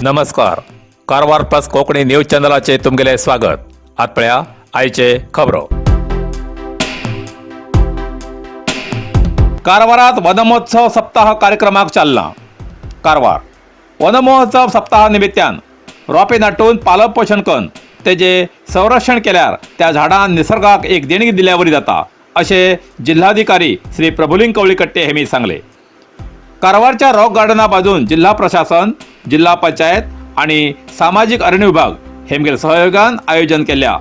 नमस्कार. Karwar plus Konkani news चॅनलाचे तुमगेले स्वागत. आतपळ्या आयचे खबरो. कारवारात वनमहोत्सव सप्ताह कार्यक्रमाक चालना. कारवार वनमहोत्सव सप्ताहा निमित्तान रोपे नाटून पालक पोषण करून तेजे संरक्षण केल्यार त्या झाडां निसर्गाक एक देणगी दिल्यावरी जाता अशें जिल्हाधिकारी श्री प्रभुलिंग कवळीकट्टे हेमी सांगले. कारवारच्या रॉक गार्डना बाजून जिल्हा प्रशासन, जिल्हा पंचायत आणि सामाजिक अरण्य विभाग हेमगेर सहयोगान आयोजन केल्ल्या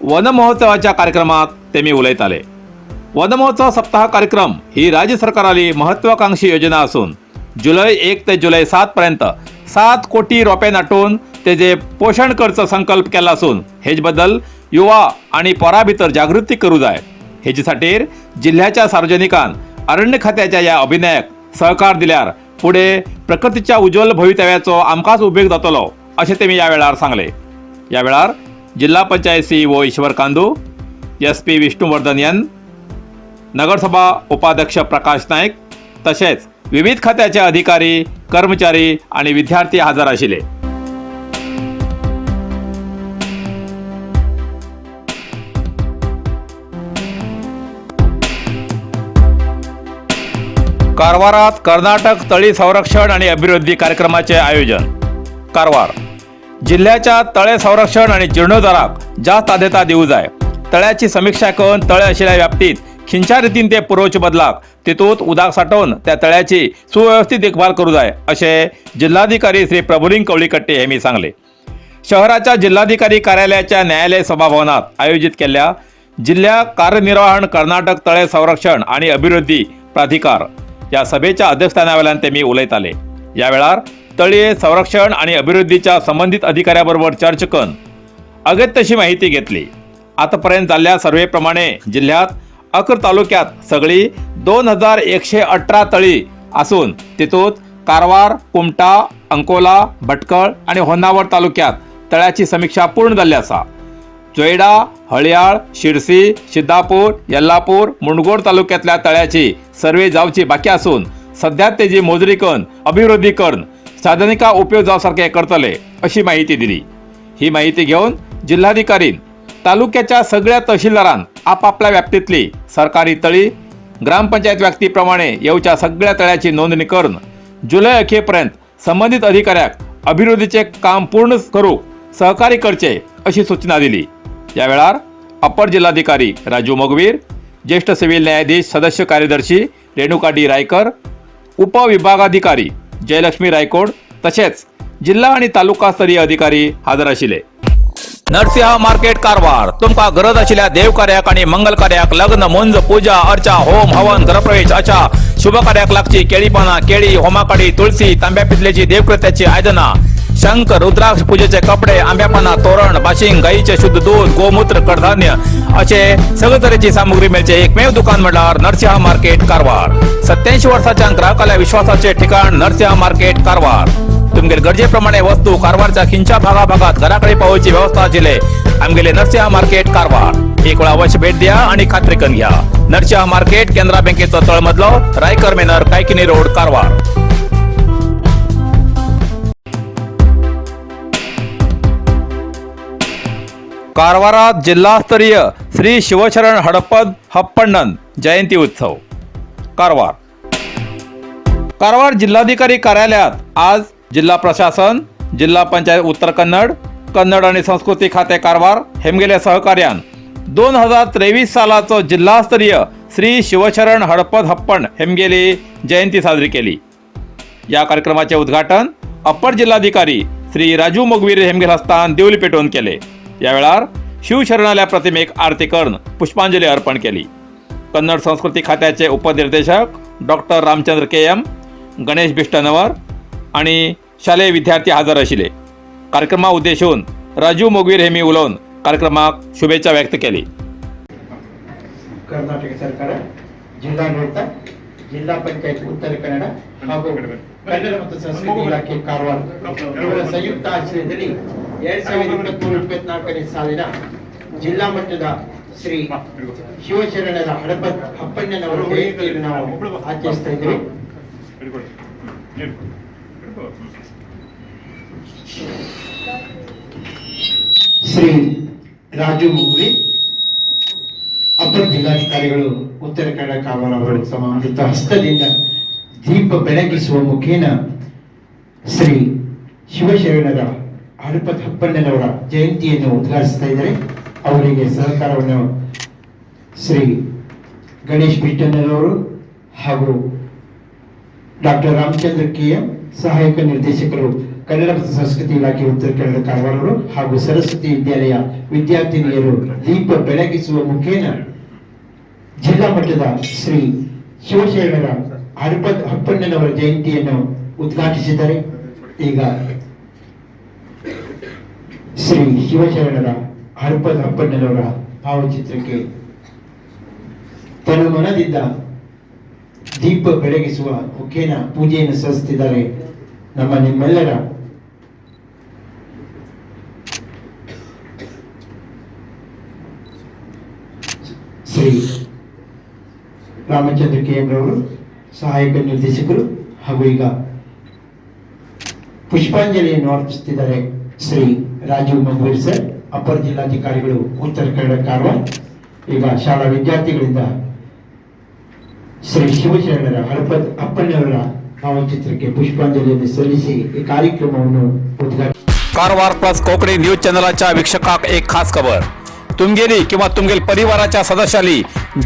वन महोत्सवाच्या कार्यक्रमात तेमी उलयताले. वन महोत्सव सप्ताह कार्यक्रम ही राज्य सरकाराली महत्वाकांक्षी योजना असून जुलै 1 ते जुलै 7 पर्यंत 7 कोटी रोपे नाटून तेजे पोषण करचो संकल्प केला असून हेजे बद्दल युवा आणि पोरां भितर जागृती करू जाय. हेजे खातीर जिल्ह्याच्या सार्वजनिकान अरण्य खात्याच्या ह्या अभियानाक सहकार दिल्यार पुढे प्रकृतीच्या उज्ज्वल भवितव्याचो आमकांच उपेग जातलो अशें तेमी ह्या वेळार सांगले. ह्या वेळार जिल्हा पंचायत CEO ईश्वर कांदू, SP विष्णुवर्धन एन, नगरसभा उपाध्यक्ष प्रकाश नायक तशेंच विविध खात्याचे अधिकारी, कर्मचारी आणि विद्यार्थी हजर आशिल्ले. कारवारात कर्नाटक तळी संरक्षण आणि अभिवृद्धी कार्यक्रमाचे आयोजन. कारवार जिल्ह्याच्या तळे संरक्षण आणि जीर्णोद्धाराक जास्त आद्यता दिवू जाय. तळ्याची समीक्षा करून तळे आशिल्ल्या व्याप्तीत खिंच्या रितीन ते पुरवचे बदलाक तितूंत उदक साठोवन त्या तळ्याची सुव्यवस्थित देखभाल करू जाय अशें जिल्हाधिकारी श्री प्रभुलिंग कवळीकट्टे हेमी सांगले. शहराच्या जिल्हाधिकारी कार्यालयाच्या न्यायालय सभाभवनात आयोजित केल्ल्या जिल्हा कार्यनिर्वहण कर्नाटक तळे संरक्षण आणि अभिवृद्धी प्राधिकार या सभेच्या अध्यक्षस्थानावेल्यान तेमी उलयताले. ह्या वेळार तळये संरक्षण आणि अभिवृद्धीच्या संबंधित अधिकाऱ्याबरोबर चर्चा करून अगत्य तशी माहिती घेतली. आतापर्यंत जाल्ल्या सर्वे प्रमाणे जिल्ह्यात 11 तालुक्यात सगळी 2118 तळी असून तितूंत कारवार, कुमटा, अंकोला, भटकळ आणि होन्नावर तालुक्यात तळ्याची समीक्षा पूर्ण जाल्ली आसा. जोयडा, हळयाळ, शिरसी, सिद्धापूर, येल्लापूर, मुणगोड तालुक्यातल्या तळ्याची सर्वे जावची बाकी असून सध्या तेजी मोजणी करून अभिवृद्धी करून साधनिका उपयोग जावसारखे करतले अशी माहिती दिली. ही माहिती घेऊन जिल्हाधिकारीन तालुक्याच्या सगळ्या तहसीलदारांन आपापल्या व्याप्तीतली सरकारी तळी ग्रामपंचायत व्याप्तीप्रमाणे येवच्या सगळ्या तळ्याची नोंदणी करून जुलै अखेरपर्यंत संबंधित अधिकाऱ्याक अभिवृद्धीचे काम पूर्ण करूक सहकार्य करचे अशी सूचना दिली. या वेळार अप्पर जिल्हाधिकारी राजू मोगवीर, ज्येष्ठ सिव्हिल न्यायाधीश सदस्य कार्यदर्शी रेणुका डी रायकर, उपविभागाधिकारी जयलक्ष्मी रायकोड तसेच जिल्हा आणि तालुका स्तरीय अधिकारी हजर आशिल्ले. नरसिंह मार्केट कारवार तुमका गरज आशिल्ल्या देव कार्याक आणि मंगल कार्याक, लग्न, मुंज, पूजा, अर्चा, होम, हवन, गृहप्रवेश अशा शुभ कार्याक लागची केळी पाना, केळी, होमाकडी, तुळशी, तांब्या पितलेची देवकृत्याची आयदना, शंख, रुद्राक्ष पूजेचे कपडे, आंब्या पाना, तोरण, बाशिंग, गाईचे शुद्ध दूध, गोमूत्र, कडधान्य असे सगळे तरेची सामुग्री मेळचे एकमेव दुकान म्हणल्यार नरसिंह मार्केट कारवार. 87 वर्षांच्या ग्राहकाला विश्वासाचे ठिकाण नरसिंह मार्केट कारवार. तुमगेर गरजेप्रमाणे वस्तू कारवारच्या खिंच्या भागात घराकडे पावोवची व्यवस्था आशिल्ले आमगेले नरसिंह मार्केट कारवार. एक वेळा अवश्य भेट द्या आणि खात्री करून घ्या. नरसिंह मार्केट केंद्रा बँकेचो तळमजलो, रायकर मेनर, कायकिनी रोड, कारवार. कारवारात जिल्हास्तरीय श्री शिवशरण हडपद हप्पण्णन जयंती उत्सव. कारवार जिल्हाधिकारी कार्यालयात आज जिल्हा प्रशासन, जिल्हा पंचायत उत्तर कन्नड, कन्नड आणि संस्कृती खाते कारवार हेमगेल्या सहकार्यान 2023 सालाचो जिल्हास्तरीय श्री शिवशरण हडपद हप्पण हेमगेली जयंती साजरी केली. या कार्यक्रमाचे उद्घाटन अप्पर जिल्हाधिकारी श्री राजू मोगवीर हेमगेल हस्तान दिवली पेटवून केले. या वेळार शिवशरणाल्या प्रतिमेक आरती करून पुष्पांजली अर्पण केली. कन्नड संस्कृती खात्याचे उपनिर्देशक डॉक्टर रामचंद्र KM, गणेश बिष्टनवर आणि शालेय विद्यार्थी हजर आशिल्ले. कार्यक्रमा उद्देशून राजू मोगवीर हेमी उलोवन कार्यक्रमाक शुभेच्छा व्यक्त केली. कर्नाटक ಸರ್ಕಾರ ಜಿಲ್ಲಾಡಳಿತ ಜಿಲ್ಲಾ ಪಂಚಾಯತ್ ಉತ್ತರ ಕನ್ನಡ ಹಾಗೂ ಕನ್ನಡ ಮತ್ತು ಸಂಸ್ಕೃತಿ ಇಲಾಖೆ ಕಾರವಾರ ಇವರ ಸಂಯುಕ್ತ ಆಶ್ರಯದಲ್ಲಿ 2023-24ನೇ ಸಾಲಿನ ಜಿಲ್ಲಾ ಮಟ್ಟದ ಶ್ರೀ ಶಿವಶರಣರ ಹಡಪದ್ ಹಪ್ಪಣ್ಣನವರ ಜಯಂತಿಯನ್ನು ನಾವು ಆಚರಿಸ್ತಾ ಇದ್ದೀವಿ. ಶ್ರೀ ರಾಜು ಮುಗುಳಿ ಅಪರ ಜಿಲ್ಲಾಧಿಕಾರಿಗಳು ಉತ್ತರ ಕನ್ನಡ ಕಾರವಾರ ಅವರು ತಮ್ಮ ಅಮೃತ ಹಸ್ತದಿಂದ ದೀಪ ಬೆಳಗಿಸುವ ಮುಖೇನ ಶ್ರೀ ಶಿವಶರಣರ ಹಡಪದ ಅಪ್ಪಣ್ಣನವರ ಜಯಂತಿಯನ್ನು ಉದ್ಘಾಟಿಸ್ತಾ ಇದ್ದಾರೆ. ಅವರಿಗೆ ಸಹಕಾರವನ್ನು ಶ್ರೀ ಗಣೇಶ್ ಬಿಟ್ಟಣ್ಣನವರು ಹಾಗೂ ಡಾಕ್ಟರ್ ರಾಮಚಂದ್ರ ಕೆ.ಎಂ. ಸಹಾಯಕ ನಿರ್ದೇಶಕರು ಕನ್ನಡ ಮತ್ತು ಸಂಸ್ಕೃತಿ ಇಲಾಖೆ ಉತ್ತರ ಕನ್ನಡ ಕಾರವಾರರು ಹಾಗೂ ಸರಸ್ವತಿ ವಿದ್ಯಾಲಯ ವಿದ್ಯಾರ್ಥಿನಿಯರು ದೀಪ ಬೆಳಗಿಸುವ ಮುಖೇನ ಜಿಲ್ಲಾ ಮಟ್ಟದ ಶ್ರೀ ಶಿವಶರಣರ ಹಡಪದ ಅಪ್ಪಣ್ಣನವರ ಜಯಂತಿಯನ್ನು ಉದ್ಘಾಟಿಸಿದ್ದಾರೆ. ಈಗ ಶ್ರೀ ಶಿವಶರಣರ ಹಡಪದ ಅಪ್ಪಣ್ಣನವರ ಭಾವಚಿತ್ರಕ್ಕೆ ತನ್ನ ಮನದಿಂದ ದೀಪ ಬೆಳಗಿಸುವ ಮುಖೇನ ಪೂಜೆಯನ್ನು ಸಲ್ಲಿಸುತ್ತಿದ್ದಾರೆ. ನಿಮ್ಮೆಲ್ಲರ ಶ್ರೀ ರಾಮಚಂದ್ರ ಕೆ.ಎಂ. ರವರು ಸಹಾಯಕ ನಿರ್ದೇಶಕರು ಹಾಗೂ ಈಗ ಪುಷ್ಪಾಂಜಲಿಯನ್ನು ಅರ್ಪಿಸುತ್ತಿದ್ದಾರೆ ಶ್ರೀ ರಾಜೀವ್ ಮಂಗೂರ್ ಸರ್, ಅಪರ ಜಿಲ್ಲಾಧಿಕಾರಿಗಳು ಉತ್ತರ ಕನ್ನಡ ಕಾರವಾರ. ಈಗ ಶಾಲಾ ವಿದ್ಯಾರ್ಥಿಗಳಿಂದ ಶ್ರೀ ಶಿವಶರಣರ ಹಡಪದ ಅಪ್ಪಣ್ಣವರ ಭಾವಚಿತ್ರಕ್ಕೆ पुष्पांजली सल्लिसी ಈ ಕಾರ್ಯಕ್ರಮವನ್ನು उद्घाटन. कारवार प्लस कोकणी न्यूज चॅनलच्या वीक्षकाक एक खास खबर. तुमगेली किंवा तुमगेल परिवाराच्या सदस्याली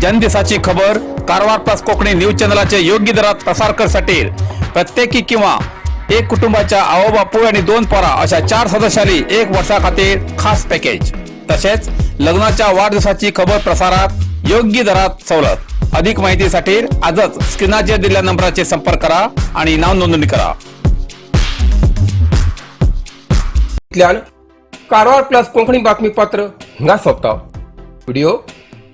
जनदिसाची खबर कारवार प्लस कोकणी न्यूज चॅनलचे योग्य दरात प्रसार करण्यासाठी प्रत्येकी किंवा एक कुटुंबाच्या आओ बापू आणि 2 पोरा अशा 4 सदस्याली 1 वर्षा खातीर खास पॅकेज. तसेच लग्नाच्या वाढदिवसाची खबर प्रसारात योग्य दरात सवलत. अधिक माहितीसाठी आजच स्क्रीनवर दिलेल्या नंबराचे संपर्क करा आणि नाव नोंदणी करा. कारवार प्लस कोकणी बातमीपत्र हिंगा सोपता. व्हिडिओ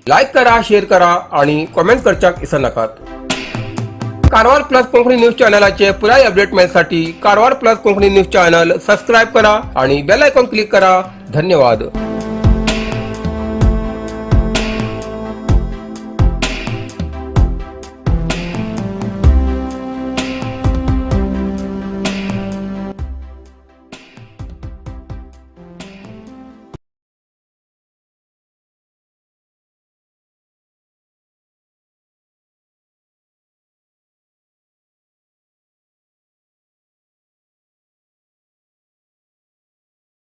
लाईक करा, शेअर करा आणि कमेंट करच्याक विसरू नका. कारवार प्लस कोकणी न्यूज चॅनलचे पुराय अपडेट मिळण्यासाठी Karwar plus Konkani news channel subscribe करा आणि बेल आयकॉन क्लिक करा. धन्यवाद.